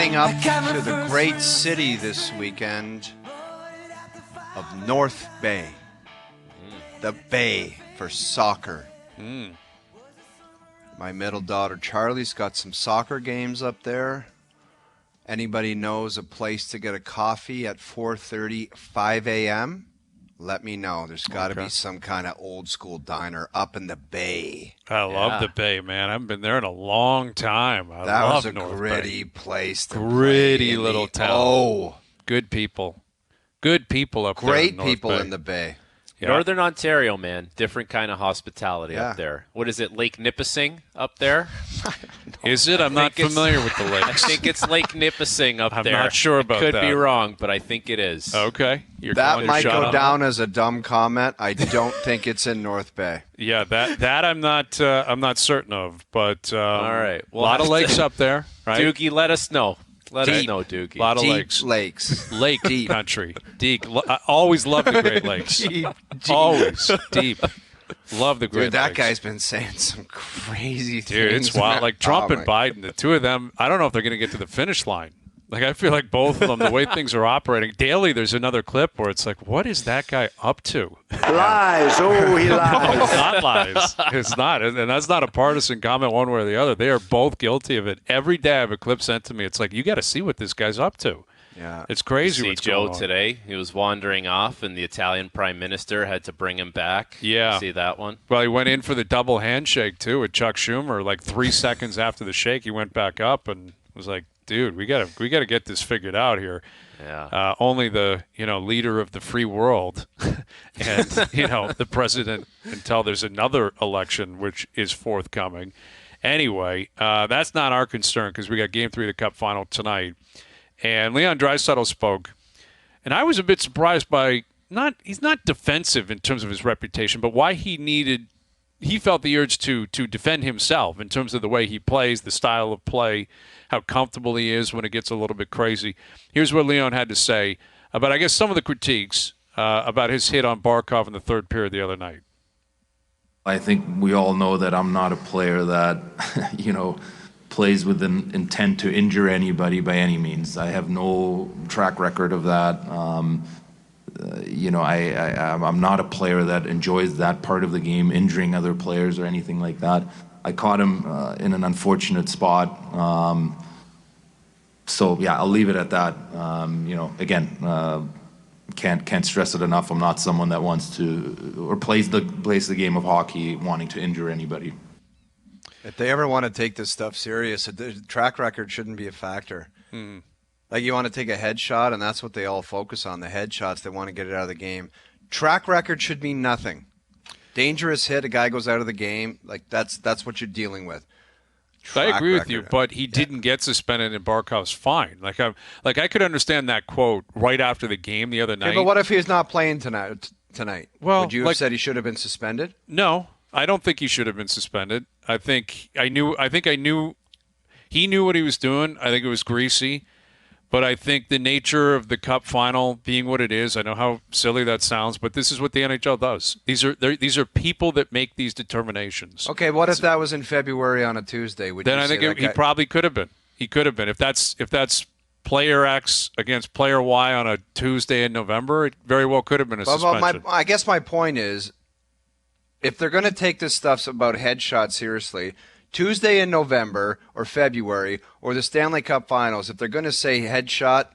heading up to the great city this weekend of North Bay. The Bay for soccer. My middle daughter Charlie's got some soccer games up there. Anybody knows a place to get a coffee at 4:30, 5 a.m.? Let me know. There's got to be some kind of old school diner up in the Bay. I love the Bay, man. I haven't been there in a long time. That was a North gritty Bay. place to Gritty play. little town. Oh. Good people. Good people up there. Great people in the Bay. Yeah. Northern Ontario, man. Different kind of hospitality up there. What is it, Lake Nipissing up there? Is it? I'm not familiar with the lakes. I think it's Lake Nipissing up there. I'm not sure about that. Could be wrong, but I think it is. Okay. That might go down as a dumb comment. I don't think it's in North Bay. Yeah, that I'm not certain of. But all right, a lot of lakes up there. Right? Doogie, let us know. Let us know, Doogie. A lot of lakes. Lake country. Deep. I always love the Great Lakes. Deep. Always deep. Love the Great Dude, Lakes. that guy's been saying some crazy things. Dude, it's wild. Like Trump and Biden, the two of them, I don't know if they're going to get to the finish line. Like, I feel like both of them, the way things are operating. Daily, there's another clip where it's like, what is that guy up to? Lies. Oh, he lies. No, it's not lies. It's not. And that's not a partisan comment one way or the other. They are both guilty of it. Every day I have a clip sent to me. It's like, you got to see what this guy's up to. Yeah, it's crazy. See Joe today. He was wandering off, and the Italian prime minister had to bring him back. Yeah, see that one? Well, he went in for the double handshake too with Chuck Schumer. Like 3 seconds after the shake, he went back up and was like, "Dude, we gotta get this figured out here." Yeah. Only the leader of the free world, and the president until there's another election which is forthcoming. Anyway, that's not our concern because we got Game 3 of the Cup Final tonight. And Leon Draisaitl spoke, and I was a bit surprised by he's not defensive in terms of his reputation, but why he felt the urge to defend himself in terms of the way he plays, the style of play, how comfortable he is when it gets a little bit crazy. Here's what Leon had to say about, I guess, some of the critiques about his hit on Barkov in the third period the other night. I think we all know that I'm not a player that, plays with an intent to injure anybody by any means. I have no track record of that. I'm not a player that enjoys that part of the game, injuring other players or anything like that. I caught him in an unfortunate spot. I'll leave it at that. Can't stress it enough. I'm not someone that wants to or plays the game of hockey wanting to injure anybody. If they ever want to take this stuff serious, the track record shouldn't be a factor. Like, you want to take a headshot, and that's what they all focus on, the headshots. They want to get it out of the game. Track record should mean nothing. Dangerous hit, a guy goes out of the game. Like, that's what you're dealing with. I agree with you, but he didn't get suspended, and Barkov's fine. Like I could understand that quote right after the game the other night. But what if he's not playing tonight? Well, would you have said he should have been suspended? No, I don't think he should have been suspended. I think he knew what he was doing. I think it was greasy. But I think the nature of the Cup Final being what it is, I know how silly that sounds, but this is what the NHL does. These are people that make these determinations. Okay, what if that was in February on a Tuesday? Then I think he probably could have been. He could have been. If that's player X against player Y on a Tuesday in November, it very well could have been a suspension. I guess my point is, if they're going to take this stuff about headshots seriously, Tuesday in November or February or the Stanley Cup Finals, if they're going to say headshot,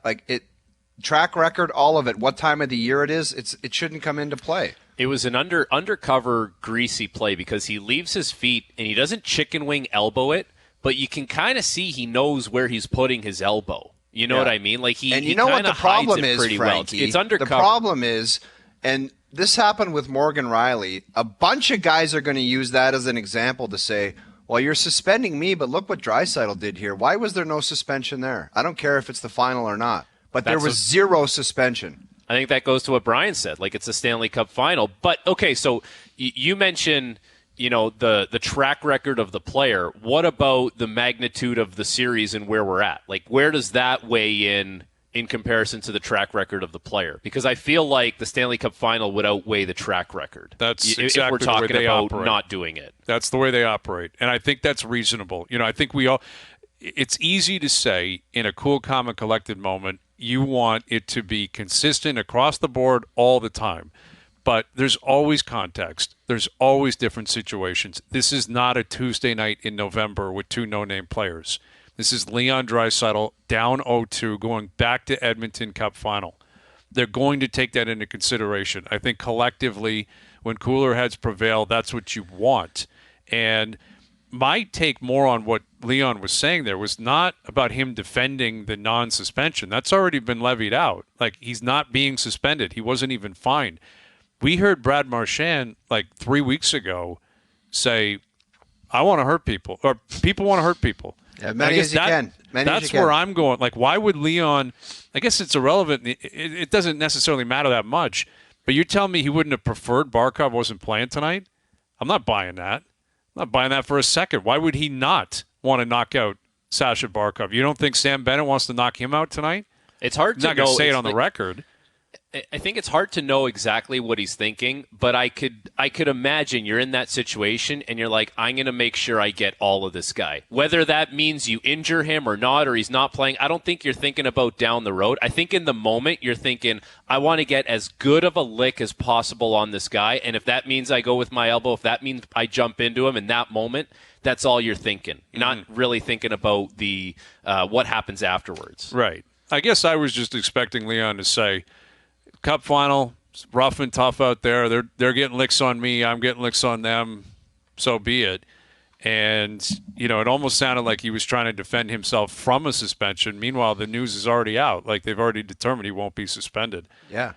track record, all of it, what time of the year it is, it shouldn't come into play. It was an undercover greasy play because he leaves his feet and he doesn't chicken wing elbow it, but you can kind of see he knows where he's putting his elbow. You know what I mean? Like and you know what the problem is, Frankie? Well. It's undercover. The problem is, and this happened with Morgan Riley, a bunch of guys are going to use that as an example to say, well, you're suspending me, but look what Draisaitl did here. Why was there no suspension there? I don't care if it's the final or not, but there was zero suspension. I think that goes to what Brian said. Like, it's a Stanley Cup Final. But, okay, so you mentioned, the track record of the player. What about the magnitude of the series and where we're at? Like, where does that weigh in comparison to the track record of the player? Because I feel like the Stanley Cup Final would outweigh the track record. That's if exactly we're talking the way they about operate. not doing it. That's the way they operate, and I think that's reasonable. I think we all. it's easy to say in a cool, calm, and collected moment, you want it to be consistent across the board all the time. But there's always context. There's always different situations. This is not a Tuesday night in November with two no-name players. This is Leon Draisaitl down 0-2 going back to Edmonton Cup Final. They're going to take that into consideration. I think collectively, when cooler heads prevail, that's what you want. And my take more on what Leon was saying there was not about him defending the non-suspension. That's already been levied out. Like, he's not being suspended. He wasn't even fined. We heard Brad Marchand like 3 weeks ago say, I want to hurt people, or people want to hurt people. Yeah, many as you can. That's where I'm going. Like, why would Leon, I guess it's irrelevant. It doesn't necessarily matter that much. But you're telling me he wouldn't have preferred Barkov wasn't playing tonight? I'm not buying that. I'm not buying that for a second. Why would he not want to knock out Sasha Barkov? You don't think Sam Bennett wants to knock him out tonight? It's hard to know. I'm not going to say it on the record. I think it's hard to know exactly what he's thinking, but I could imagine you're in that situation and you're like, I'm going to make sure I get all of this guy. Whether that means you injure him or not, or he's not playing, I don't think you're thinking about down the road. I think in the moment you're thinking, I want to get as good of a lick as possible on this guy, and if that means I go with my elbow, if that means I jump into him in that moment, that's all you're thinking. You're not really thinking about the what happens afterwards. Right. I guess I was just expecting Leon to say, Cup Final, it's rough and tough out there. They're getting licks on me. I'm getting licks on them. So be it. And, it almost sounded like he was trying to defend himself from a suspension. Meanwhile, the news is already out. Like, they've already determined he won't be suspended. Yeah.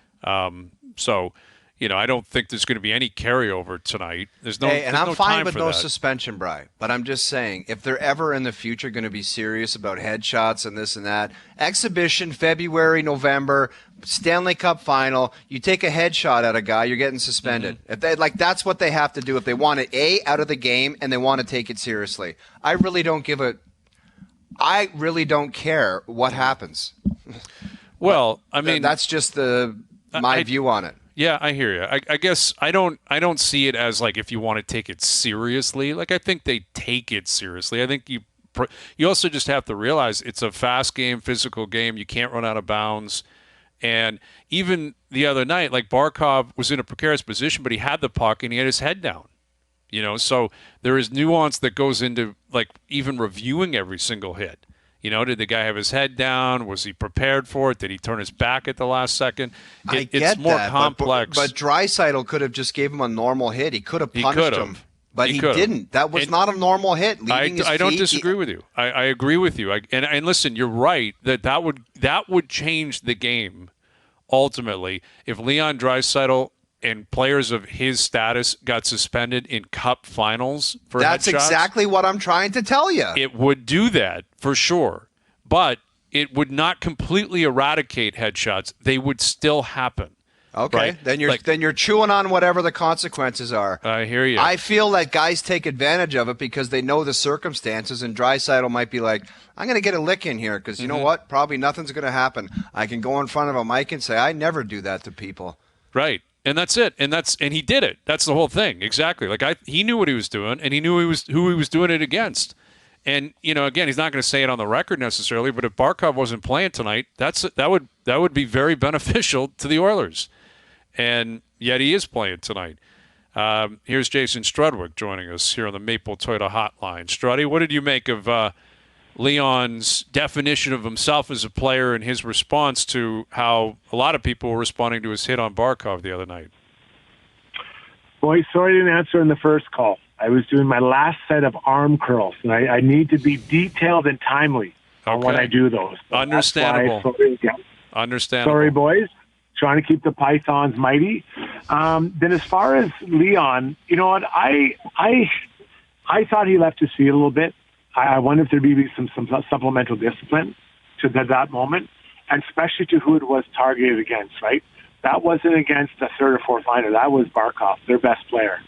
So, I don't think there's going to be any carryover tonight. There's no. Hey, and there's I'm no fine time with for no that. suspension, Bri. But I'm just saying, if they're ever in the future going to be serious about headshots and this and that, exhibition, February, November, Stanley Cup Final, you take a headshot at a guy, you're getting suspended. If they that's what they have to do if they want it out of the game and they want to take it seriously. I really don't care what happens. Well, I mean, that's just my view on it. Yeah, I hear you. I guess I don't see it as like if you want to take it seriously. Like, I think they take it seriously. I think you also just have to realize it's a fast game, physical game. You can't run out of bounds. And even the other night, like, Barkov was in a precarious position, but he had the puck and he had his head down. So there is nuance that goes into, like, even reviewing every single hit. Did the guy have his head down? Was he prepared for it? Did he turn his back at the last second? It's more complex. But Draisaitl could have just gave him a normal hit. He could have punched him. But he didn't. That was not a normal hit. I don't disagree with you. I agree with you. And listen, you're right that would change the game ultimately if Leon Draisaitl and players of his status got suspended in Cup Finals for That's headshots. Exactly what I'm trying to tell you. It would do that for sure, but it would not completely eradicate headshots. They would still happen. Okay, right? then you're chewing on whatever the consequences are. I hear you. I feel that guys take advantage of it because they know the circumstances, and Draisaitl might be like, I'm going to get a lick in here because you know what? Probably nothing's going to happen. I can go in front of a mic and say, I never do that to people. Right. And that's it. And he did it. That's the whole thing. Exactly. Like, he knew what he was doing, and he knew who he was doing it against. And again, he's not going to say it on the record necessarily, but if Barkov wasn't playing tonight, that would be very beneficial to the Oilers. And yet he is playing tonight. Here's Jason Strudwick joining us here on the Maple Toyota Hotline. Struddy, what did you make of Leon's definition of himself as a player and his response to how a lot of people were responding to his hit on Barkov the other night? Boy, sorry I didn't answer in the first call. I was doing my last set of arm curls, and I need to be detailed and timely on when I do those. So Understandable. Understandable. Sorry, boys. Trying to keep the pythons mighty. Then as far as Leon, you know what? I thought he left his feet a little bit. I wonder if there'd be some supplemental discipline to that moment, and especially to who it was targeted against, right? That wasn't against a third or fourth liner. That was Barkov, their best player.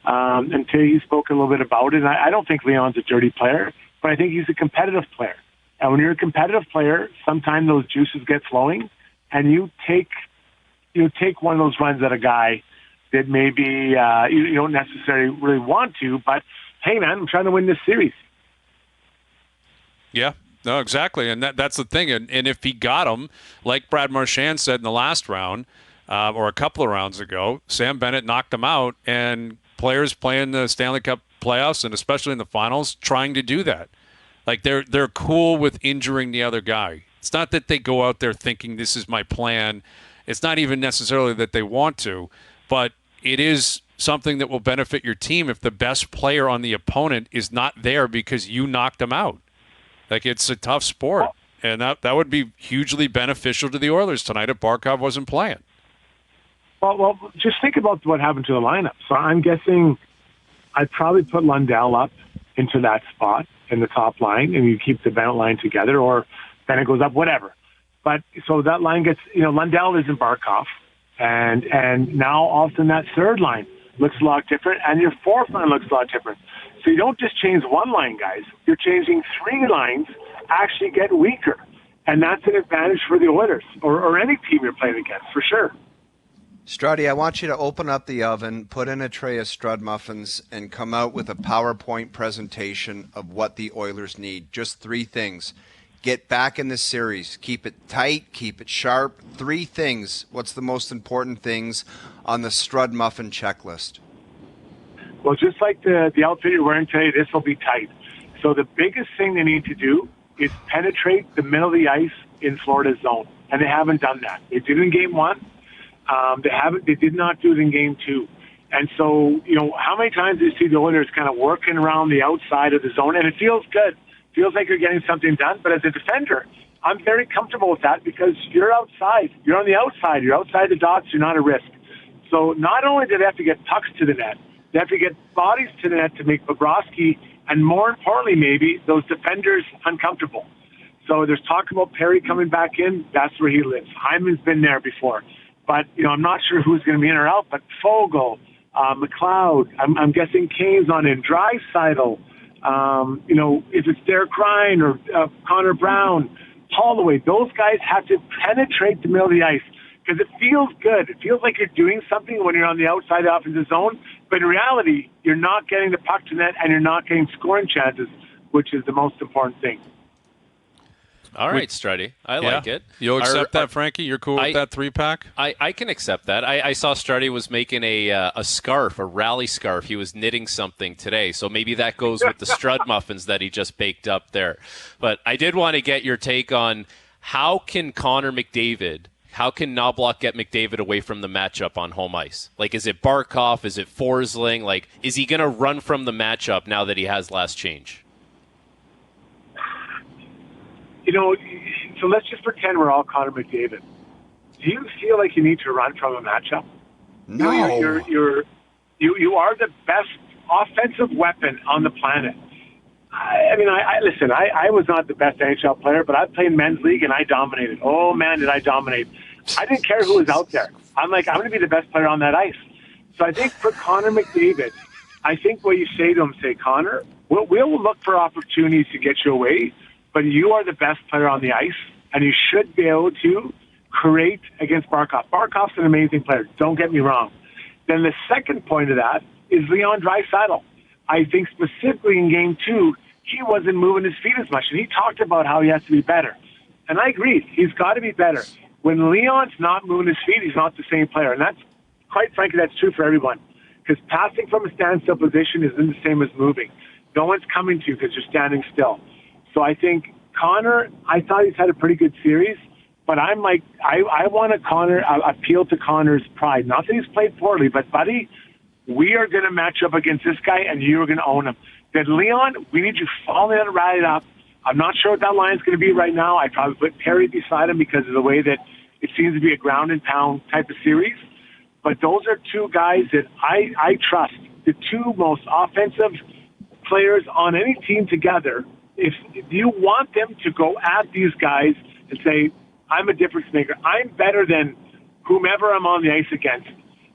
And Terry spoke a little bit about it. And I don't think Leon's a dirty player, but I think he's a competitive player. And when you're a competitive player, sometimes those juices get flowing, and you take one of those runs at a guy that maybe you don't necessarily really want to, but hey, man, I'm trying to win this series. Yeah, no, exactly. And that's the thing. And if he got him, like Brad Marchand said in the last round, or a couple of rounds ago, Sam Bennett knocked him out, and players playing the Stanley Cup playoffs, and especially in the finals, trying to do that. Like, they're cool with injuring the other guy. It's not that they go out there thinking this is my plan. It's not even necessarily that they want to, but it is something that will benefit your team if the best player on the opponent is not there because you knocked him out. Like, it's a tough sport, and that would be hugely beneficial to the Oilers tonight if Barkov wasn't playing. Well, just think about what happened to the lineup. So I'm guessing I'd probably put Lundell up into that spot in the top line, and you keep the Bennett line together, or Bennett goes up, whatever. But so that line gets, Lundell isn't Barkov, and now all of a sudden that third line looks a lot different, and your fourth line looks a lot different. So you don't just change one line, guys. You're changing three lines, actually get weaker. And that's an advantage for the Oilers or any team you're playing against, for sure. Struddy, I want you to open up the oven, put in a tray of Strud muffins, and come out with a PowerPoint presentation of what the Oilers need. Just three things. Get back in this series. Keep it tight. Keep it sharp. Three things. What's the most important things on the Strud muffin checklist? Well, just like the outfit you're wearing today, this will be tight. So the biggest thing they need to do is penetrate the middle of the ice in Florida's zone, and they haven't done that. They did it in Game 1. They did not do it in Game 2. And so, how many times do you see the Oilers kind of working around the outside of the zone? And it feels good. Feels like you're getting something done. But as a defender, I'm very comfortable with that because you're outside. You're on the outside. You're outside the dots. You're not at risk. So not only do they have to get pucks to the net, they have to get bodies to the net to make Bobrovsky, and more importantly, maybe, those defenders uncomfortable. So there's talk about Perry coming back in. That's where he lives. Hyman's been there before. But, I'm not sure who's going to be in or out, but Fogle, McLeod, I'm guessing Kane's on in, Draisaitl, if it's Derek Ryan or Connor Brown, Holloway, those guys have to penetrate the middle of the ice because it feels good. It feels like you're doing something when you're on the outside of the offensive zone, but in reality, you're not getting the puck to net and you're not getting scoring chances, which is the most important thing. All right, Struddy. I like it. You'll accept that, Frankie? You're cool with that 3-pack? I can accept that. I saw Struddy was making a scarf, a rally scarf. He was knitting something today, so maybe that goes with the Strud muffins that he just baked up there. But I did want to get your take on how can Connor McDavid, how can Knobloch get McDavid away from the matchup on home ice? Like, is it Barkov? Is it Forsling? Like, is he going to run from the matchup now that he has last change? So let's just pretend we're all Connor McDavid. Do you feel like you need to run from a matchup? No. You are the best offensive weapon on the planet. I was not the best NHL player, but I played men's league and I dominated. Oh man, did I dominate. I didn't care who was out there. I'm going to be the best player on that ice. So I think for Connor McDavid, I think what you say to him, Connor, we'll look for opportunities to get you away, but you are the best player on the ice, and you should be able to create against Barkov. Barkov's an amazing player, don't get me wrong. Then the second point of that is Leon Draisaitl. I think specifically in Game 2, he wasn't moving his feet as much, and he talked about how he has to be better. And I agree, he's got to be better. When Leon's not moving his feet, he's not the same player, and that's, quite frankly, that's true for everyone. Because passing from a standstill position isn't the same as moving. No one's coming to you because you're standing still. So I think Connor, I thought he's had a pretty good series, but I'm like, I want to appeal to Connor's pride. Not that he's played poorly, but buddy, we are going to match up against this guy and you're going to own him. Then Leon, we need you falling out and riding up. I'm not sure what that line's going to be right now. I'd probably put Perry beside him because of the way that it seems to be a ground and pound type of series. But those are two guys that I trust. The two most offensive players on any team together. If you want them to go at these guys and say, I'm a difference maker, I'm better than whomever I'm on the ice against,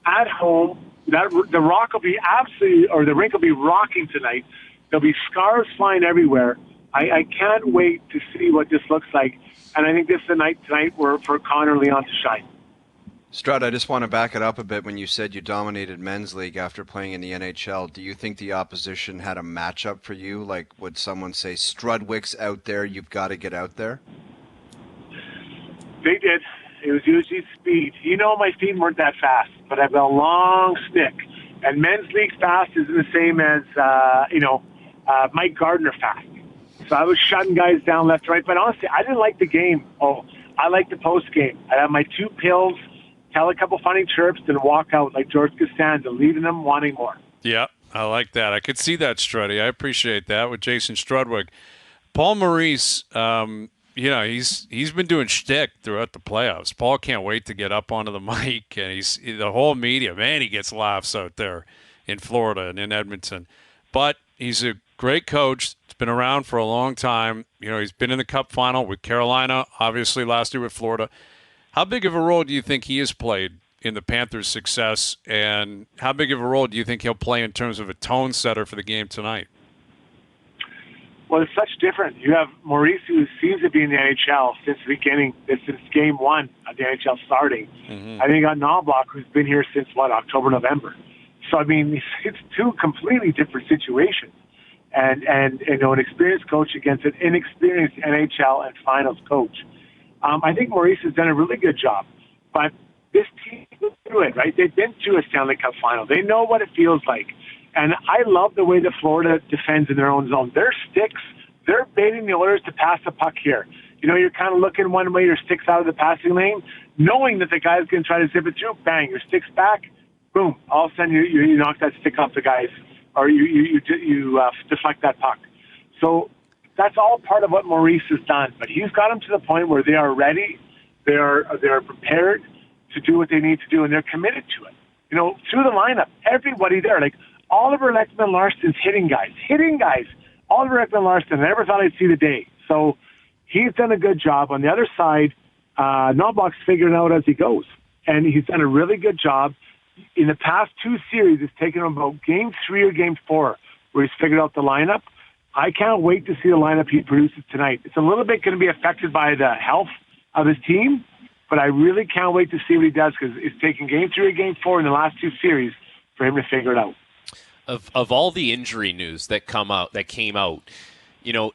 at home, the rock will be absolutely, or the rink will be rocking tonight. There'll be scarves flying everywhere. I can't wait to see what this looks like. And I think this is the night tonight for Connor Leon to shine. Strud, I just want to back it up a bit. When you said you dominated men's league after playing in the NHL, do you think the opposition had a matchup for you? Like, would someone say, Strudwick's out there, you've got to get out there? They did. It was usually speed. My feet weren't that fast, but I have a long stick. And men's league fast isn't the same as, Mike Gardner fast. So I was shutting guys down left, right. But honestly, I didn't like the game. I liked the post game. I had my 2 pills, tell a couple funny chirps, then walk out like George Costanza, leaving them wanting more. Yeah, I like that. I could see that, Struddy. I appreciate that with Jason Strudwick. Paul Maurice, he's been doing shtick throughout the playoffs. Paul can't wait to get up onto the mic, and the whole media, man, he gets laughs out there in Florida and in Edmonton. But he's a great coach. He's been around for a long time. He's been in the Cup Final with Carolina, obviously last year with Florida. How big of a role do you think he has played in the Panthers' success, and how big of a role do you think he'll play in terms of a tone setter for the game tonight? Well, it's such different. You have Maurice, who seems to be in the NHL since the beginning, since game 1 of the NHL starting. Mm-hmm. I think you got Knobloch, who's been here since, October, November. So, it's 2 completely different situations. And an experienced coach against an inexperienced NHL and finals coach. I think Maurice has done a really good job. But this team is through it, right? They've been through a Stanley Cup Final. They know what it feels like. And I love the way that Florida defends in their own zone. Their sticks, they're baiting the Oilers to pass the puck here. You're kind of looking one way, your stick's out of the passing lane, knowing that the guy's going to try to zip it through. Bang, your stick's back. Boom. All of a sudden, you knock that stick off the guys, or you deflect that puck. So that's all part of what Maurice has done. But he's got them to the point where they are ready, they are prepared to do what they need to do, and they're committed to it. Through the lineup, everybody there, like Oliver Ekman-Larsson's hitting guys. Oliver Ekman-Larsson, I never thought I'd see the day. So he's done a good job. On the other side, Knobloch's figuring out as he goes. And he's done a really good job. In the past 2 series, it's taken him about game 3 or game 4 where he's figured out the lineup. I can't wait to see the lineup he produces tonight. It's a little bit going to be affected by the health of his team, but I really can't wait to see what he does because it's taken game 3 or game 4 in the last 2 series for him to figure it out. Of all the injury news that came out,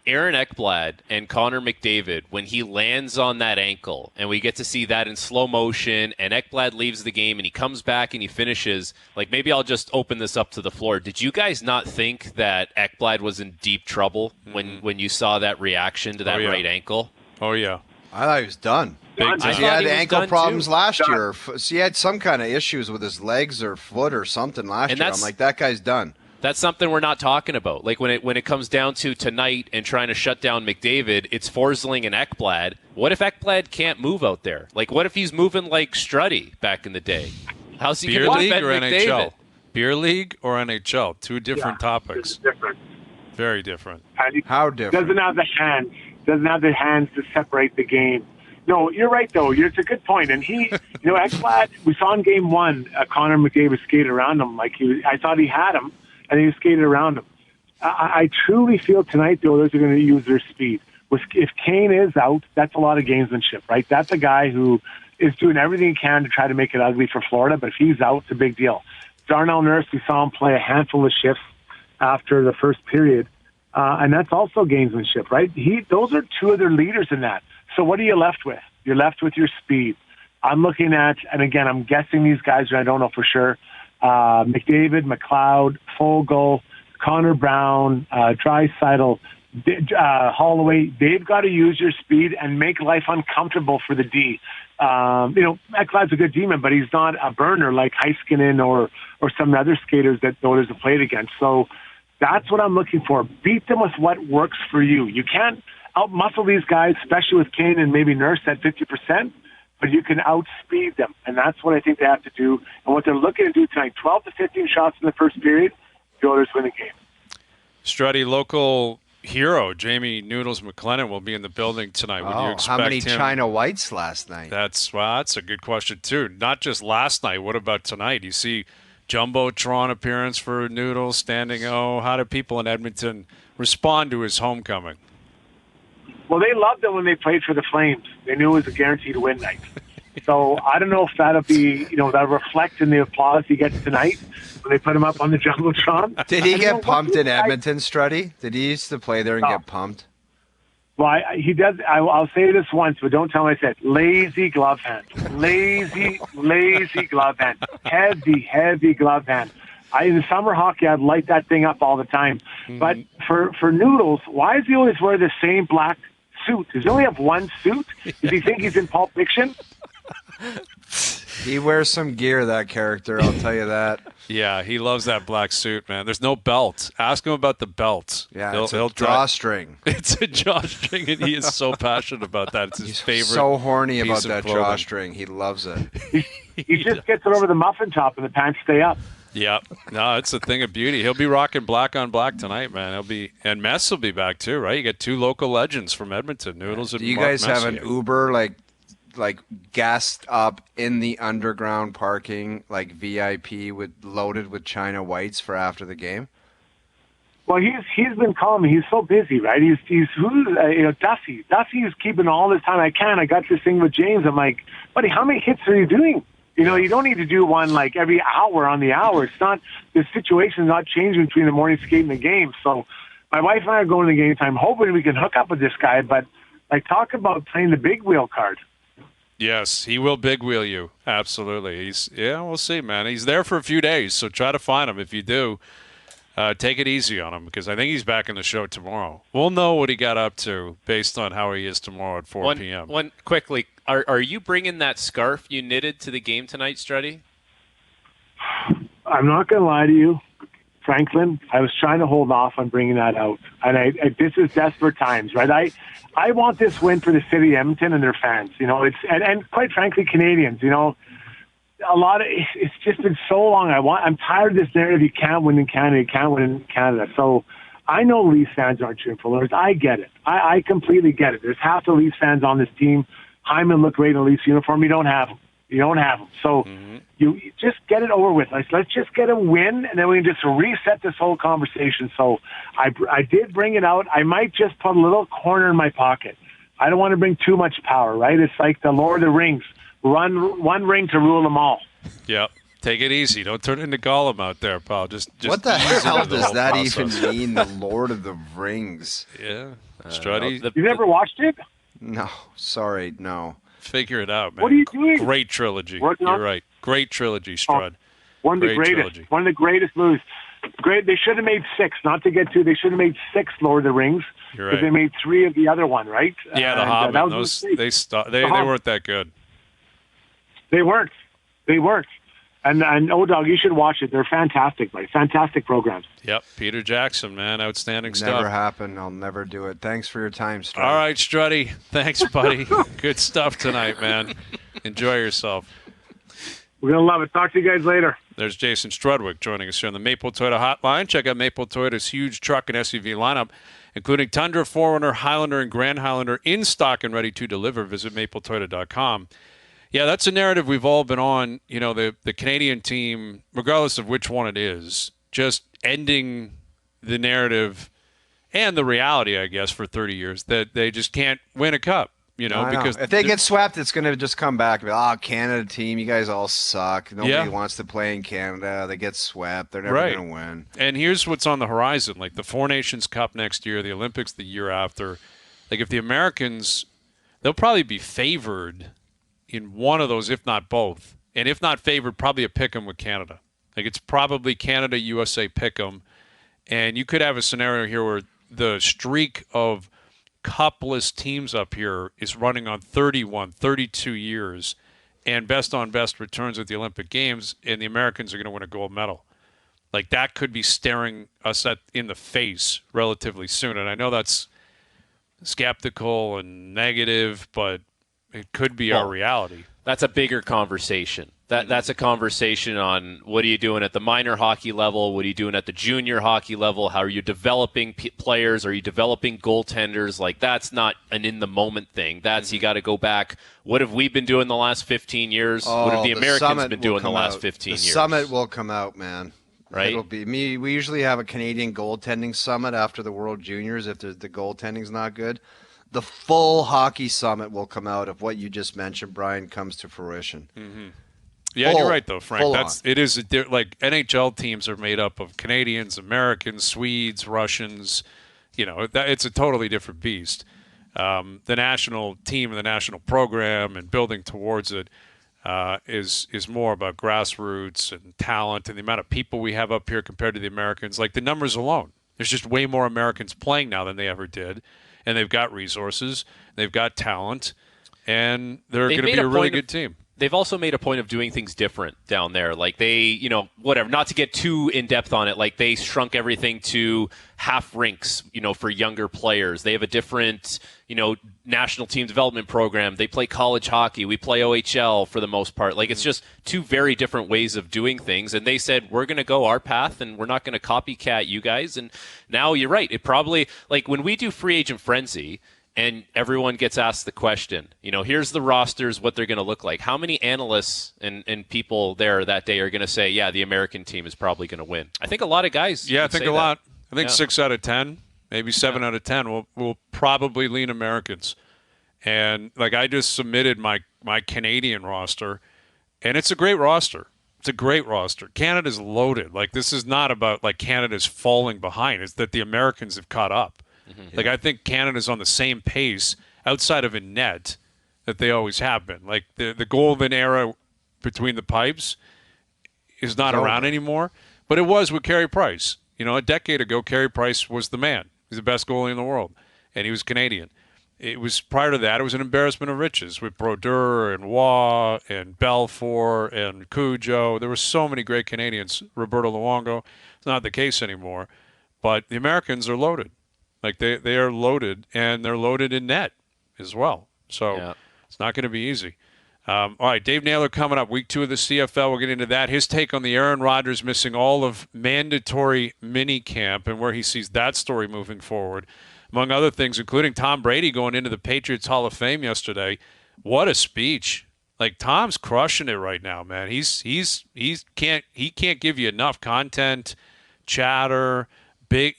Aaron Ekblad and Connor McDavid, when he lands on that ankle, and we get to see that in slow motion, and Ekblad leaves the game, and he comes back and he finishes, maybe I'll just open this up to the floor. Did you guys not think that Ekblad was in deep trouble when you saw that reaction to that right ankle? Oh, yeah. I thought he was done. He had ankle problems last year. So he had some kind of issues with his legs or foot or something last year. I'm like, that guy's done. That's something we're not talking about. Like when it comes down to tonight and trying to shut down McDavid, it's Forsling and Ekblad. What if Ekblad can't move out there? Like what if he's moving like Struddy back in the day? How's he going to defend McDavid? NHL? Beer league or NHL? 2 different topics. Different. Very different. How different? Doesn't have the hands to separate the game. No, you're right, though. It's a good point. And he, Ekblad, we saw in game 1, Connor McDavid skated around him I thought he had him, and he skated around him. I truly feel tonight the Oilers are going to use their speed. If Kane is out, that's a lot of gamesmanship, right? That's a guy who is doing everything he can to try to make it ugly for Florida, but if he's out, it's a big deal. Darnell Nurse, we saw him play a handful of shifts after the first period, and that's also gamesmanship, right? Those are 2 of their leaders in that. So what are you left with? You're left with your speed. I'm looking at, and again, I'm guessing these guys, and I don't know for sure, McDavid, McLeod, Fogle, Connor Brown, Draisaitl, Holloway. They've got to use your speed and make life uncomfortable for the D. Ekblad's a good D-man, but he's not a burner like Heiskanen or some other skaters that the Oilers have played against. So that's what I'm looking for. Beat them with what works for you. You can't out-muscle these guys, especially with Kane and maybe Nurse at 50%, but you can outspeed them, and that's what I think they have to do. And what they're looking to do tonight, 12 to 15 shots in the first period, the Oilers win the game. Struddy, local hero Jamie Noodles McLennan will be in the building tonight. Would you expect how many him? China Whites last night? That's a good question, too. Not just last night. What about tonight? You see Jumbotron appearance for Noodles, standing O. How do people in Edmonton respond to his homecoming? Well, they loved him when they played for the Flames. They knew it was a guaranteed win night. So I don't know if that'll be, that'll reflect in the applause he gets tonight when they put him up on the Jumbotron. Did he get pumped in Edmonton, Struddy? Did he used to play there and get pumped? Well, he does. I'll say this once, but don't tell him I said lazy glove hand. Lazy glove hand. Heavy glove hand. In the summer hockey, I'd light that thing up all the time. But for Noodles, why does he always wear the same black suit? Does he only have one suit? Does he think he's in Pulp Fiction? He wears some gear, that character, I'll tell you that. Yeah, he loves that black suit, man. There's no belt. Ask him about the belt. Yeah, it's a drawstring. It's a drawstring, and he is so passionate about that. It's his favorite. So horny about piece of that clothing. Drawstring. He loves it. He just gets it over the muffin top and the pants stay up. Yeah, no, it's a thing of beauty. He'll be rocking black on black tonight, man. And Mess will be back too, right? You get two local legends from Edmonton, Noodles and Do you Mark guys have an Messier. Uber like gassed up in the underground parking, like VIP loaded with China Whites for after the game? Well, he's been calling me. He's so busy, right? He's Dusty. Dusty is keeping all this time. I got this thing with James. I'm like, buddy, how many hits are you doing? You don't need to do one like every hour on the hour. It's not, the situation's not changing between the morning skate and the game. So my wife and I are going to the game time, hoping we can hook up with this guy. But talk about playing the big wheel card. Yes, he will big wheel you. Absolutely. We'll see, man. He's there for a few days, so try to find him. If you do, take it easy on him, because I think he's back in the show tomorrow. We'll know what he got up to based on how he is tomorrow at 4 p.m. One quickly, are you bringing that scarf you knitted to the game tonight, Struddy? I'm not going to lie to you, Franklin. I was trying to hold off on bringing that out, and this is desperate times, right? I want this win for the city of Edmonton and their fans. And quite frankly, Canadians. It's just been so long. I'm tired of this narrative. You can't win in Canada. You can't win in Canada. So I know Leafs fans aren't cheering for Leafs. I get it. I completely get it. There's half the Leafs fans on this team. Hyman looked great in a Leafs uniform. You don't have them. So you just get it over with. Let's just get a win, and then we can just reset this whole conversation. So I did bring it out. I might just put a little corner in my pocket. I don't want to bring too much power, right? It's like the Lord of the Rings. Run one ring to rule them all. Yep. Take it easy. Don't turn into Gollum out there, pal. Just what the ease hell into the does whole that process. even mean, the Lord of the Rings? Yeah. Struddy, You never watched it? No, sorry, no. figure it out, man. What are you doing? Great trilogy. Working You're on- right. Great trilogy, Strud. One of the Great greatest. trilogy. One of the greatest movies. Great. They should have made 6. Not to get to. They should have made 6 Lord of the Rings. You're Because right. they made 3 of the other one, right? Yeah, the And, Hobbit. that was a Those mistake. they Hobbit. weren't that good. They weren't. And O-Dog, you should watch it. They're fantastic, buddy. Fantastic programs. Yep. Peter Jackson, man. Outstanding Never stuff. happened. I'll never do it. Thanks for your time, Struddy. All right, Struddy. Thanks, buddy. Good stuff tonight, man. Enjoy yourself. We're going to love it. Talk to you guys later. There's Jason Strudwick joining us here on the Maple Toyota Hotline. Check out Maple Toyota's huge truck and SUV lineup, including Tundra, 4Runner, Highlander, and Grand Highlander in stock and ready to deliver. Visit mapletoyota.com. Yeah, that's a narrative we've all been on. The Canadian team, regardless of which one it is, just ending the narrative and the reality, I guess, for 30 years that they just can't win a cup. I know. Because if they get swept, it's going to just come back and be, Canada team, you guys all suck. Nobody Yeah. wants to play in Canada. They get swept. They're never Right. going to win. And here's what's on the horizon, like the Four Nations Cup next year, the Olympics the year after. Like if the Americans, they'll probably be favored in one of those, if not both. And if not favored, probably a pick'em with Canada. Like it's probably Canada, USA pick'em. And you could have a scenario here where the streak of cupless teams up here is running on 31, 32 years, and best on best returns at the Olympic Games, and the Americans are going to win a gold medal. Like that could be staring us in the face relatively soon. And I know that's skeptical and negative, but it could be our reality. That's a bigger conversation. That's a conversation on what are you doing at the minor hockey level? What are you doing at the junior hockey level? How are you developing players? Are you developing goaltenders? Like that's not an in-the-moment thing. That's you got to go back. What have we been doing the last 15 years? What have the Americans been doing the last 15 years? The summit will come out, man. Right? It'll be me. We usually have a Canadian goaltending summit after the World Juniors if the goaltending's not good. the full hockey summit will come out if what you just mentioned, Brian, comes to fruition. Yeah, you're right though, Frank. Full It is like NHL teams are made up of Canadians, Americans, Swedes, Russians. It's a totally different beast. The national team and the national program and building towards it is more about grassroots and talent and the amount of people we have up here compared to the Americans. Like the numbers alone, there's just way more Americans playing now than they ever did, and they've got resources, they've got talent, and they're going to be a really good team. They've also made a point of doing things different down there. Like they, whatever, not to get too in-depth on it, like they shrunk everything to half rinks, for younger players. They have a different, national team development program. They play college hockey. We play OHL for the most part. Like it's just two very different ways of doing things. And they said, we're going to go our path and we're not going to copycat you guys. And now you're right. It probably, like when we do Free Agent Frenzy, and everyone gets asked the question, here's the rosters, what they're going to look like. How many analysts and people there that day are going to say, yeah, the American team is probably going to win? I think a lot of guys. Yeah, I think a lot. I think 6 out of 10, maybe 7 out of 10 will probably lean Americans. And like I just submitted my Canadian roster, and it's a great roster. It's a great roster. Canada's loaded. Like this is not about like Canada's falling behind. It's that the Americans have caught up. Like I think Canada's on the same pace outside of a net that they always have been. Like the golden era between the pipes is not around anymore, but it was with Carey Price. A decade ago, Carey Price was the man. He's the best goalie in the world, and he was Canadian. It was prior to that, it was an embarrassment of riches with Brodeur and Waugh and Belfour and Cujo. There were so many great Canadians. Roberto Luongo. It's not the case anymore, but the Americans are loaded. Like they are loaded, and they're loaded in net as well. So It's not going to be easy. All right, Dave Naylor coming up, week 2 of the CFL. We'll get into that. His take on the Aaron Rodgers missing all of mandatory mini camp and where he sees that story moving forward, among other things, including Tom Brady going into the Patriots Hall of Fame yesterday. What a speech! Like Tom's crushing it right now, man. He can't give you enough content, chatter. Big,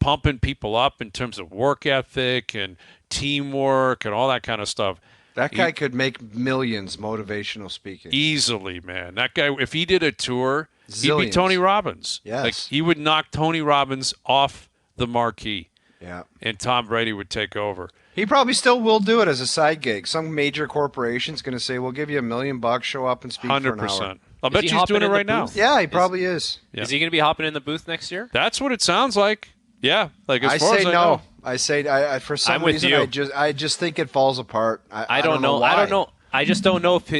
pumping people up in terms of work ethic and teamwork and all that kind of stuff. That guy could make millions motivational speaking. Easily, man. That guy, if he did a tour, Zillions. He'd be Tony Robbins. Yes. Like, he would knock Tony Robbins off the marquee. Yeah. And Tom Brady would take over. He probably still will do it as a side gig. Some major corporation's going to say, we'll give you $1 million, show up and speak 100%. For an hour. I'll bet he's doing it right now. Yeah, he probably is. Yeah. Is he going to be hopping in the booth next year? That's what it sounds like. Yeah. Like I say no. I say for some reason I just think it falls apart. I don't know why. I don't know. I just don't know if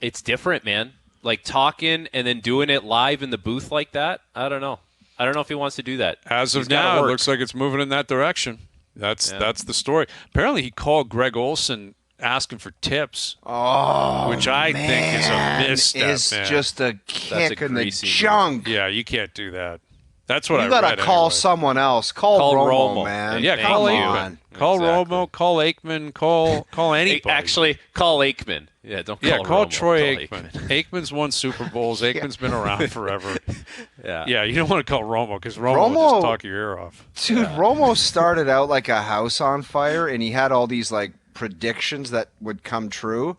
it's different, man. Like talking and then doing it live in the booth like that. I don't know. I don't know if he wants to do that. As of now, it looks like it's moving in that direction. That's the story. Apparently, he called Greg Olson asking for tips, which I think is a misstep. It's just a kick in the junk. Yeah, you can't do that. That's what you gotta call someone else. Call Romo, man. Yeah, call Aikman. Call Romo. Call Aikman. Call anybody. Actually, call Aikman. Yeah, don't call call Romo. Troy Aikman. Aikman's won Super Bowls. Aikman's been around forever. Yeah, you don't want to call Romo because Romo will just talk your ear off. Dude, Romo started out like a house on fire, and he had all these like predictions that would come true.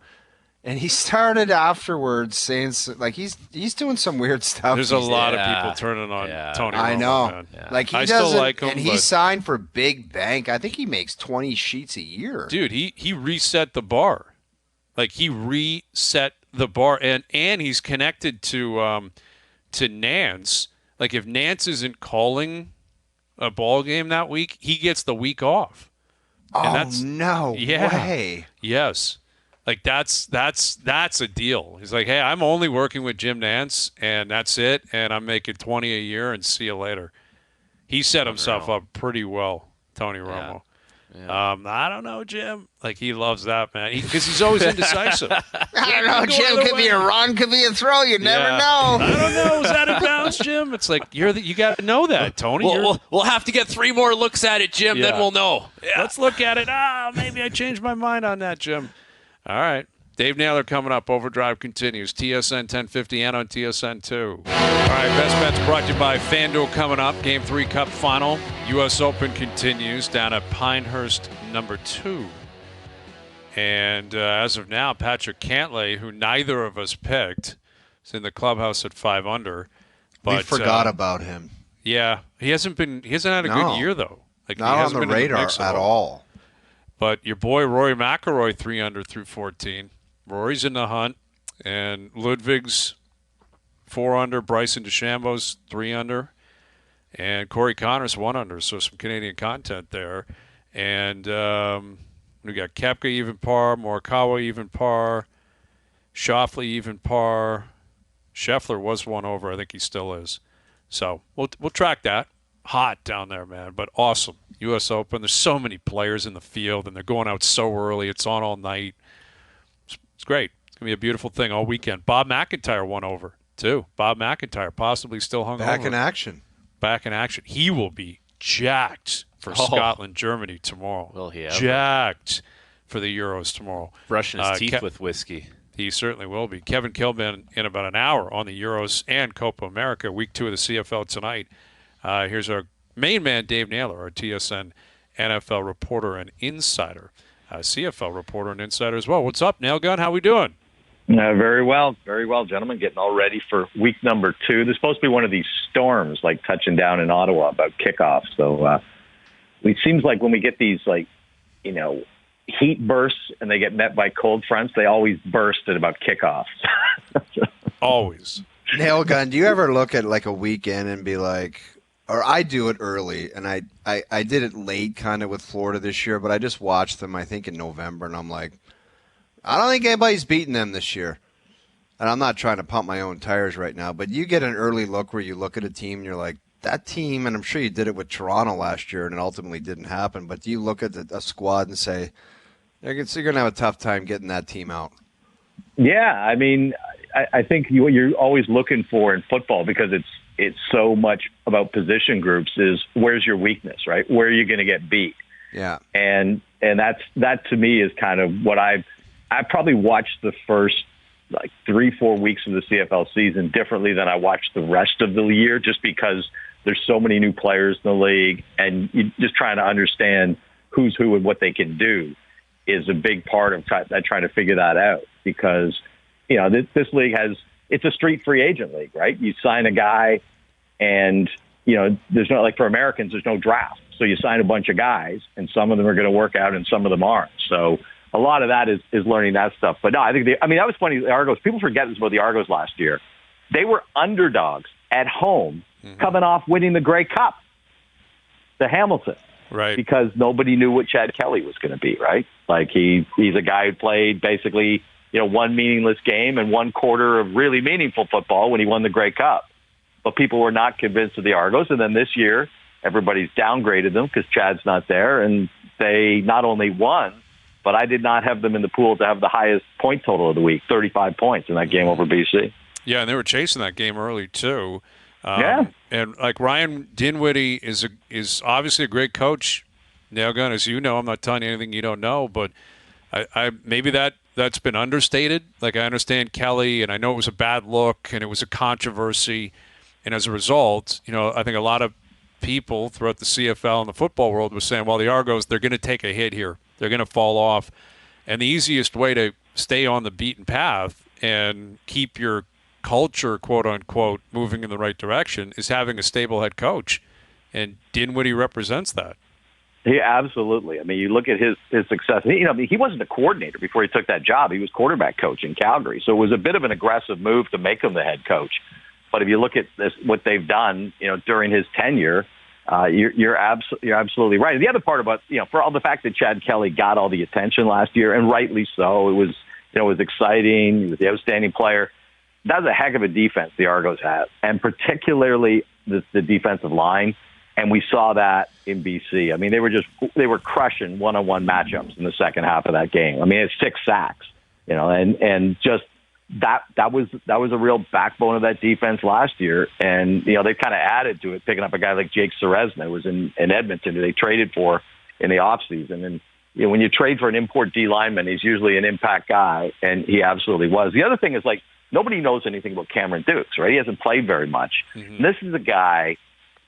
And he started afterwards saying, like, he's doing some weird stuff. There's a lot of people turning on Tony Romo. I know. Man. Yeah. Like, he doesn't, still like him, and he signed for big bank. I think he makes 20 sheets a year. Dude, he reset the bar. Like, he reset the bar. And he's connected to Nance. Like, if Nance isn't calling a ball game that week, he gets the week off. No way. Yes. Like, that's a deal. He's like, hey, I'm only working with Jim Nance, and that's it, and I'm making 20 a year, and see you later. He set himself up pretty well, Tony Romo. Yeah. I don't know, Jim. Like, he loves that, man, because he's always indecisive. I don't know, Jim. Could be a run, could be a throw. You never know. I don't know. Is that a bounce, Jim? It's like, you got to know that, Tony. We'll have to get 3 more looks at it, Jim, then we'll know. Yeah. Let's look at it. Maybe I changed my mind on that, Jim. All right. Dave Naylor coming up. Overdrive continues. TSN 1050 and on TSN 2. All right, Best Bets brought to you by FanDuel coming up. Game 3 Cup Final. U.S. Open continues down at Pinehurst number 2. And as of now, Patrick Cantlay, who neither of us picked, is in the clubhouse at 5 under. But, we forgot about him. Yeah, he hasn't had a good year, though. Like, not he hasn't on the been in radar mix at all. But your boy Rory McIlroy 3 under through 14. Rory's in the hunt, and Ludwig's 4 under. Bryson DeChambeau's 3 under, and Corey Connors 1 under. So some Canadian content there. And we got Koepka even par, Morikawa even par, Schauffele even par. Scheffler was 1 over. I think he still is. So we'll track that. Hot down there, man, but awesome. U.S. Open. There's so many players in the field, and they're going out so early. It's on all night. It's great. It's going to be a beautiful thing all weekend. Bob McIntyre 1 over, too. Bob McIntyre possibly still hung Back over. in action. Back in action. He will be jacked for Scotland, Germany tomorrow. Will he ever? Jacked for the Euros tomorrow. Brushing his teeth with whiskey. He certainly will be. Kevin Kilbin in about an hour on the Euros and Copa America. Week 2 of the CFL tonight. Here's our main man, Dave Naylor, our TSN NFL reporter and insider. CFL reporter and insider as well. What's up, Nail Gun? How we doing? Very well, gentlemen. Getting all ready for week number 2. There's supposed to be one of these storms, like touching down in Ottawa about kickoff. So it seems like when we get these, heat bursts and they get met by cold fronts, they always burst at about kickoffs. Always. Nail Gun, do you ever look at like a weekend and be like, or I do it early, and I did it late kind of with Florida this year, but I just watched them, I think, in November, and I'm like, I don't think anybody's beating them this year. And I'm not trying to pump my own tires right now, but you get an early look where you look at a team and you're like, that team, and I'm sure you did it with Toronto last year and it ultimately didn't happen, but do you look at a squad and say, you're going to have a tough time getting that team out? Yeah, I mean, I think what you're always looking for in football, because it's so much about position groups, is where's your weakness, right? Where are you going to get beat? Yeah. And that to me is kind of what I probably watched the first 3-4 weeks of the CFL season differently than I watched the rest of the year, just because there's so many new players in the league, and you just trying to understand who's who and what they can do is a big part of trying to figure that out, because this league it's a street free agent league, right? You sign a guy, and there's no, like for Americans, there's no draft, so you sign a bunch of guys, and some of them are going to work out, and some of them aren't. So a lot of that is learning that stuff. But no, I think that was funny. The Argos, people forget this about the Argos last year. They were underdogs at home, coming off winning the Grey Cup, the Hamilton. Right. Because nobody knew what Chad Kelly was going to be, right? Like he's a guy who played basically, one meaningless game and 1 quarter of really meaningful football when he won the Grey Cup. But people were not convinced of the Argos. And then this year, everybody's downgraded them because Chad's not there. And they not only won, but I did not have them in the pool to have the highest point total of the week, 35 points in that game over BC. Yeah, and they were chasing that game early, too. Yeah. And like Ryan Dinwiddie is obviously a great coach, Nail Gun, as you know. I'm not telling you anything you don't know, but I maybe that's been understated. Like, I understand Kelly, and I know it was a bad look and it was a controversy, and as a result, I think a lot of people throughout the CFL and the football world were saying, well, the Argos, they're going to take a hit here, they're going to fall off, and the easiest way to stay on the beaten path and keep your culture, quote unquote, moving in the right direction is having a stable head coach, and Dinwiddie represents that. Yeah, absolutely. I mean, you look at his success. He wasn't a coordinator before he took that job. He was quarterback coach in Calgary, so it was a bit of an aggressive move to make him the head coach. But if you look at what they've done, during his tenure, you're absolutely right. And the other part about for all the fact that Chad Kelly got all the attention last year, and rightly so, it was exciting. He was the outstanding player. That's a heck of a defense the Argos have, and particularly the defensive line. And we saw that in BC. I mean, they were crushing one-on-one matchups in the second half of that game. I mean, it's 6 sacks, and just that was a real backbone of that defense last year. And they kind of added to it, picking up a guy like Jake Ceresna, who was in Edmonton, who they traded for in the offseason. And when you trade for an import D lineman, he's usually an impact guy, and he absolutely was. The other thing is, like, nobody knows anything about Cameron Dukes, right? He hasn't played very much. And this is a guy,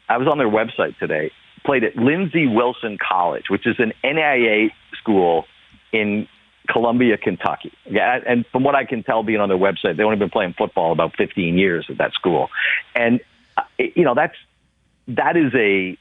I was on their website today, played at Lindsey Wilson College, which is an NAIA school in Columbia, Kentucky. Yeah, and from what I can tell, being on their website, they've only been playing football about 15 years at that school. And, that is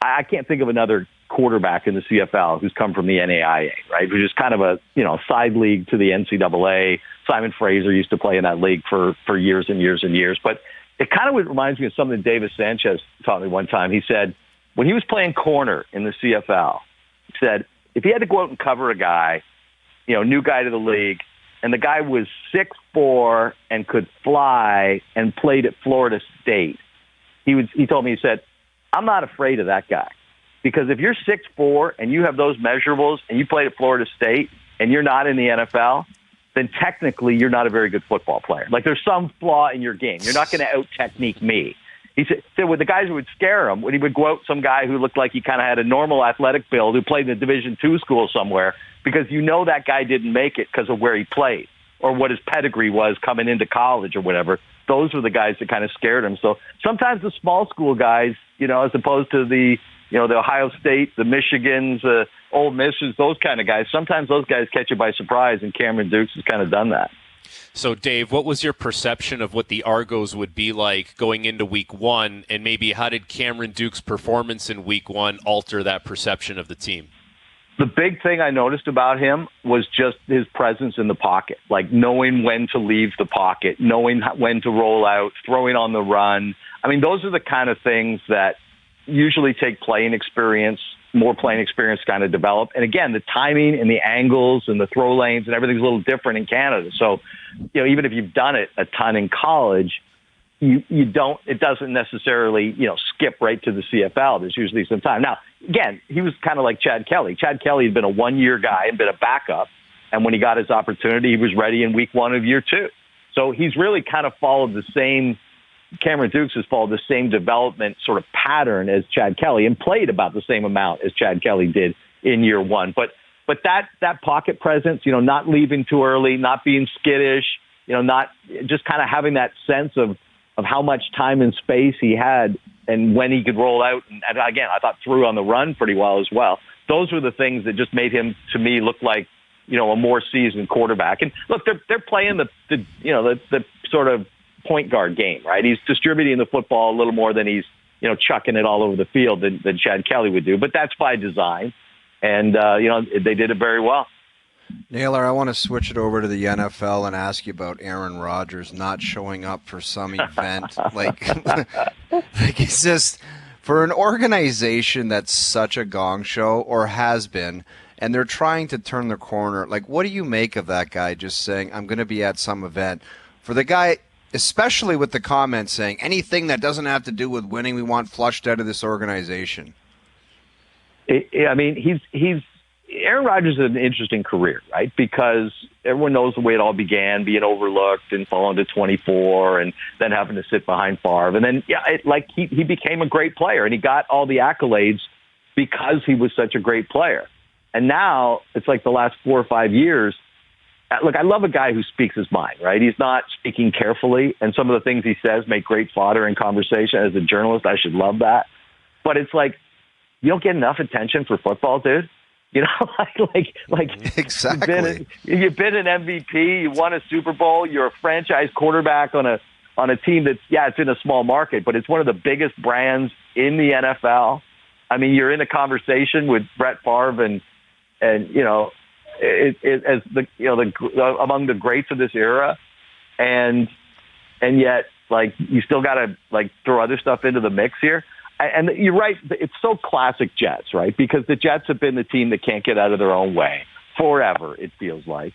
I can't think of another quarterback in the CFL who's come from the NAIA, right? Which is kind of a, side league to the NCAA. Simon Fraser used to play in that league for years and years and years. But it kind of reminds me of something Davis Sanchez taught me one time. He said, when he was playing corner in the CFL, he said, if he had to go out and cover a guy, new guy to the league, and the guy was 6'4" and could fly and played at Florida State, he told me, he said, I'm not afraid of that guy. Because if you're 6'4" and you have those measurables and you played at Florida State and you're not in the NFL, then technically you're not a very good football player. Like, there's some flaw in your game. You're not going to out-technique me. He said with the guys who would scare him, when he would go out some guy who looked like he kind of had a normal athletic build who played in a Division II school somewhere, because that guy didn't make it because of where he played or what his pedigree was coming into college or whatever. Those were the guys that kind of scared him. So sometimes the small school guys, as opposed to the Ohio State, the Michigans, Ole Misses, those kind of guys, sometimes those guys catch you by surprise, and Cameron Dukes has kind of done that. So, Dave, what was your perception of what the Argos would be like going into Week 1, and maybe how did Cameron Dukes' performance in Week 1 alter that perception of the team? The big thing I noticed about him was just his presence in the pocket, like knowing when to leave the pocket, knowing when to roll out, throwing on the run. I mean, those are the kind of things that usually take more playing experience kind of develop. And again, the timing and the angles and the throw lanes and everything's a little different in Canada. So, even if you've done it a ton in college, it doesn't necessarily, skip right to the CFL. There's usually some time. Now, again, he was kind of like Chad Kelly. Chad Kelly had been a one-year guy and been a backup. And when he got his opportunity, he was ready in Week 1 of year 2. So he's really kind of followed Cameron Dukes has followed the same development sort of pattern as Chad Kelly and played about the same amount as Chad Kelly did in year 1. But that pocket presence, not leaving too early, not being skittish, not just kind of having that sense of how much time and space he had and when he could roll out. And again, I thought threw on the run pretty well as well. Those were the things that just made him, to me, look like, a more seasoned quarterback. And look, they're playing the sort of point guard game, right? He's distributing the football a little more than he's, chucking it all over the field than Chad Kelly would do. But that's by design. And, they did it very well. Naylor, I want to switch it over to the NFL and ask you about Aaron Rodgers not showing up for some event. like it's just, for an organization that's such a gong show, or has been, and they're trying to turn the corner, like, what do you make of that guy just saying, I'm going to be at some event? For the guy, especially with the comments saying, anything that doesn't have to do with winning, we want flushed out of this organization. I mean, Aaron Rodgers has an interesting career, right? Because everyone knows the way it all began, being overlooked and falling to 24 and then having to sit behind Favre. And then, he became a great player, and he got all the accolades because he was such a great player. And now it's like the last 4 or 5 years. Look, I love a guy who speaks his mind, right? He's not speaking carefully, and some of the things he says make great fodder in conversation. As a journalist, I should love that. But it's like, you don't get enough attention for football, dude. Exactly. You've been an MVP. You won a Super Bowl. You're a franchise quarterback on a team that's, it's in a small market, but it's one of the biggest brands in the NFL. I mean, you're in a conversation with Brett Favre and as among the greats of this era, and yet, you still got to throw other stuff into the mix here. And you're right, it's so classic Jets, right? Because the Jets have been the team that can't get out of their own way forever, it feels like.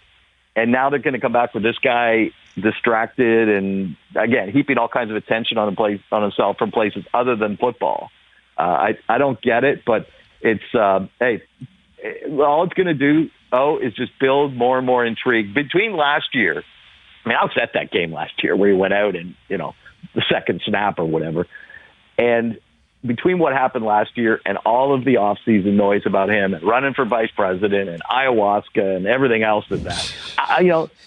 And now they're going to come back with this guy distracted and, again, heaping all kinds of attention on himself from places other than football. I don't get it, but it's, all it's going to do, is just build more and more intrigue. Between last year, I mean, I was at that game last year where he went out and, the second snap or whatever. And between what happened last year and all of the offseason noise about him and running for vice president and ayahuasca and everything else in that,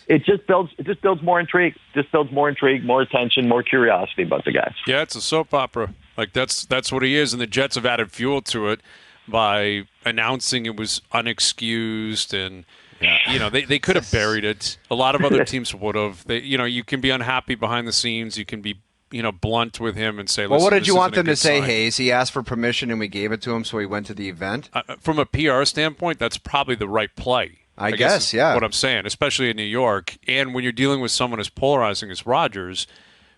it just builds more intrigue. Just builds more intrigue, more attention, more curiosity about the guys. Yeah, it's a soap opera. Like that's what he is, and the Jets have added fuel to it by announcing it was unexcused, and they could have buried it. A lot of other teams would have. You can be unhappy behind the scenes. You can be blunt with him and say, well, what did you want them to say, sign. Hayes? He asked for permission and we gave it to him, so he went to the event? From a PR standpoint, that's probably the right play. I guess, yeah. What I'm saying, especially in New York, and when you're dealing with someone as polarizing as Rodgers,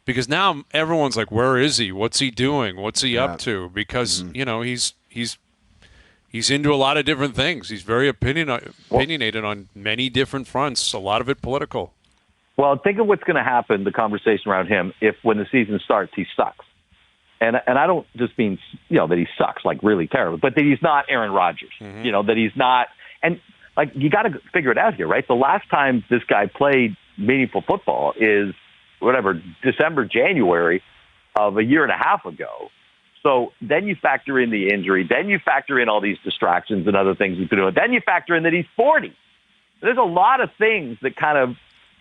because now everyone's like, where is he? What's he doing? What's he up to? Because, he's into a lot of different things. He's very opinionated on many different fronts, a lot of it political. Well, think of what's going to happen, the conversation around him, if when the season starts, he sucks. And I don't just mean, that he sucks, like really terrible, but that he's not Aaron Rodgers, that he's not. And, you got to figure it out here, right? The last time this guy played meaningful football is, December, January of a year and a half ago. So then you factor in the injury. Then you factor in all these distractions and other things he's been doing. Then you factor in that he's 40. There's a lot of things that kind of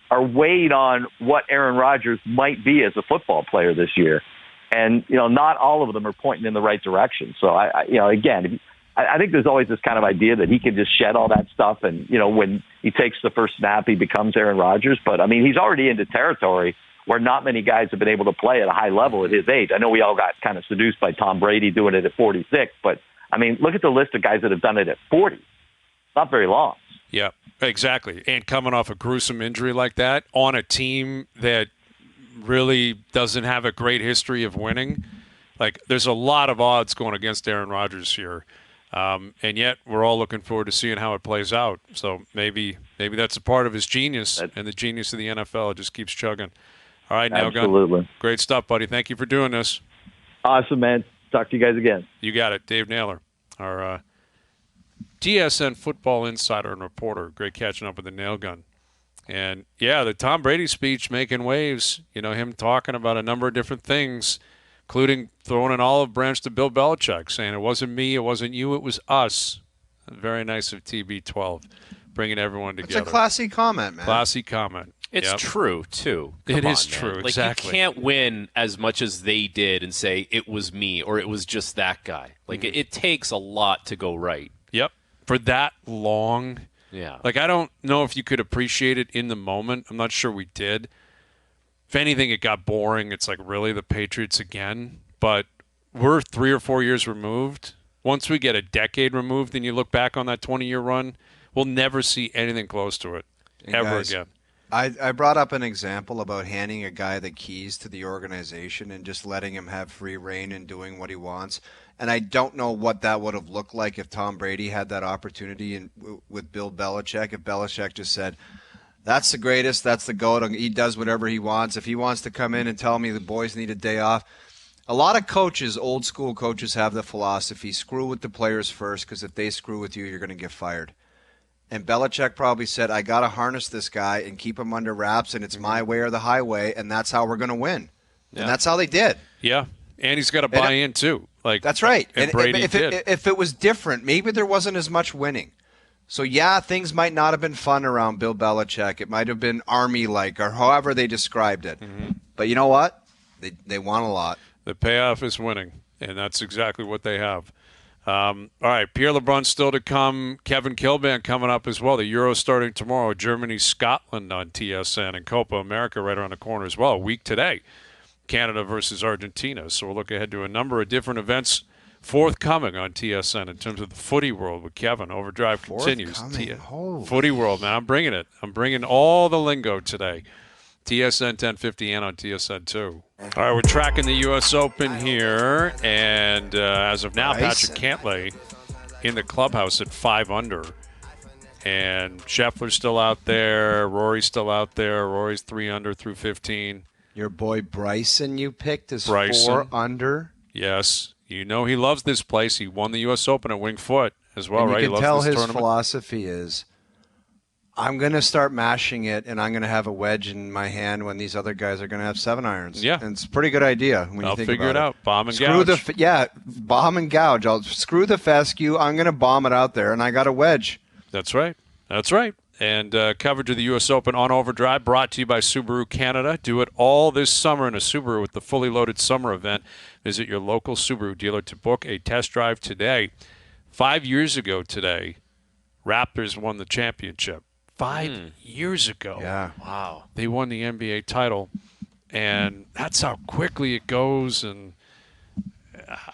are weighed on what Aaron Rodgers might be as a football player this year. And, not all of them are pointing in the right direction. So, I think there's always this kind of idea that he can just shed all that stuff. And, when he takes the first snap, he becomes Aaron Rodgers. But, he's already into territory where not many guys have been able to play at a high level at his age. I know we all got kind of seduced by Tom Brady doing it at 46. But, look at the list of guys that have done it at 40. It's not very long. Yeah, exactly. And coming off a gruesome injury like that on a team that really doesn't have a great history of winning, there's a lot of odds going against Aaron Rodgers here. And yet we're all looking forward to seeing how it plays out. So maybe that's a part of his genius and the genius of the NFL. It just keeps chugging. All right, Nailgun. Absolutely. Great stuff, buddy. Thank you for doing this. Awesome, man. Talk to you guys again. You got it. Dave Naylor, our TSN football insider and reporter. Great catching up with the nail gun. And, the Tom Brady speech making waves, him talking about a number of different things, including throwing an olive branch to Bill Belichick, saying it wasn't me, it wasn't you, it was us. Very nice of TB12, bringing everyone together. It's a classy comment, man. Classy comment. It's true, too. It is true, exactly. You can't win as much as they did and say it was me or it was just that guy. It takes a lot to go right. Yep. For that long. Yeah. I don't know if you could appreciate it in the moment. I'm not sure we did. If anything, it got boring. It's really the Patriots again. But we're 3 or 4 years removed. Once we get a decade removed and you look back on that 20-year run, we'll never see anything close to it ever again. I brought up an example about handing a guy the keys to the organization and just letting him have free reign and doing what he wants. And I don't know what that would have looked like if Tom Brady had that opportunity with Bill Belichick. If Belichick just said, that's the greatest, that's the GOAT, he does whatever he wants. If he wants to come in and tell me the boys need a day off. A lot of coaches, old school coaches, have the philosophy, screw with the players first, because if they screw with you, you're going to get fired. And Belichick probably said, I got to harness this guy and keep him under wraps, and it's my way or the highway, and that's how we're going to win. Yeah. And that's how they did. Yeah, and he's got to buy in, too. That's right. And Brady did. If it was different, maybe there wasn't as much winning. So, things might not have been fun around Bill Belichick. It might have been Army-like or however they described it. Mm-hmm. But you know what? They won a lot. The payoff is winning, and that's exactly what they have. All right, Pierre LeBrun's still to come. Kevin Kilbane coming up as well. The Euro starting tomorrow. Germany, Scotland on TSN, and Copa America right around the corner as well. A week today, Canada versus Argentina. So we'll look ahead to a number of different events forthcoming on TSN in terms of the footy world with Kevin. Overdrive continues. Footy world, man. I'm bringing it. I'm bringing all the lingo today. TSN 1050 and on TSN 2. All right, we're tracking the U.S. Open here, and as of now, Patrick Cantlay in the clubhouse at 5 under. And Scheffler's still out there. Rory's still out there. Rory's 3 under through 15. Your boy Bryson you picked is 4 under? Yes. You know he loves this place. He won the U.S. Open at Winged Foot as well, and right? You can tell his philosophy is, I'm going to start mashing it, and I'm going to have a wedge in my hand when these other guys are going to have 7-irons. Yeah. And it's a pretty good idea when I'll you think figure about it out. Bomb and Screw gouge. bomb and gouge. I'll screw the fescue. I'm going to bomb it out there, and I got a wedge. That's right. That's right. And coverage of the U.S. Open on Overdrive brought to you by Subaru Canada. Do it all this summer in a Subaru with the fully loaded summer event. Visit your local Subaru dealer to book a test drive today. 5 years ago today, Raptors won the championship. 5 years ago. Yeah. Wow. They won the NBA title, and that's how quickly it goes. And,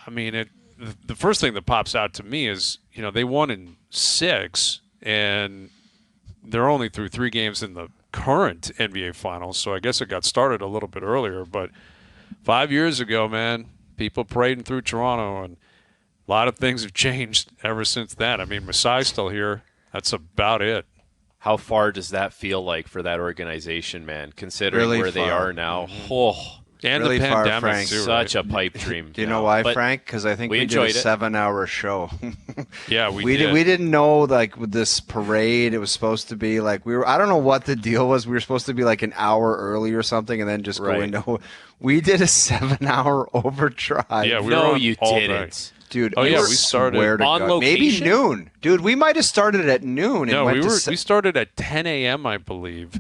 I mean, the first thing that pops out to me is, they won in 6, and they're only through 3 games in the current NBA Finals, so I guess it got started a little bit earlier. But 5 years ago, man, people parading through Toronto, and a lot of things have changed ever since then. I mean, Masai's still here. That's about it. How far does that feel like for that organization, man, considering Really where they far. are now? Oh, And Really the far, pandemic, Frank. too, such right? a pipe dream. Do you know why, But Frank? Because I think we we did a enjoyed it. 7-hour show. Yeah, we We did. didn't know, like, with this parade, it was supposed to be like I don't know what the deal was. We were supposed to be like an hour early or something, and then just go Right. into. We did a 7-hour overdrive. Yeah, we were No, on you all didn't. day. Dude, Oh, yeah, I we started swear to on God. Maybe location? noon. Dude, we might have started at noon. No, and we started at 10 a.m., I believe.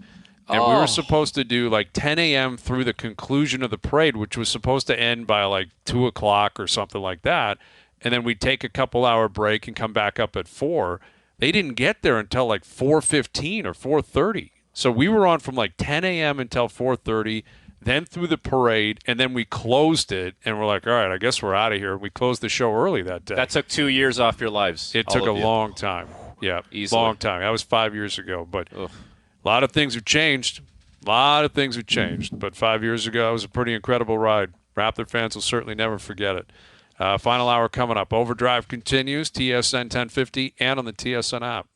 And we Oh. were supposed to do like 10 a.m. through the conclusion of the parade, which was supposed to end by like 2 o'clock or something like that. And then we'd take a couple-hour break and come back up at 4. They didn't get there until like 4:15 or 4:30. So we were on from like 10 a.m. until 4:30, then through the parade, and then we closed it. And we're like, all right, I guess we're out of here. We closed the show early that day. That took 2 years off your lives. It all took a of you. long time. Yeah, Easily. long time. That was 5 years ago. But a lot of things have changed. But 5 years ago, it was a pretty incredible ride. Raptor fans will certainly never forget it. Final hour coming up. Overdrive continues, TSN 1050 and on the TSN app.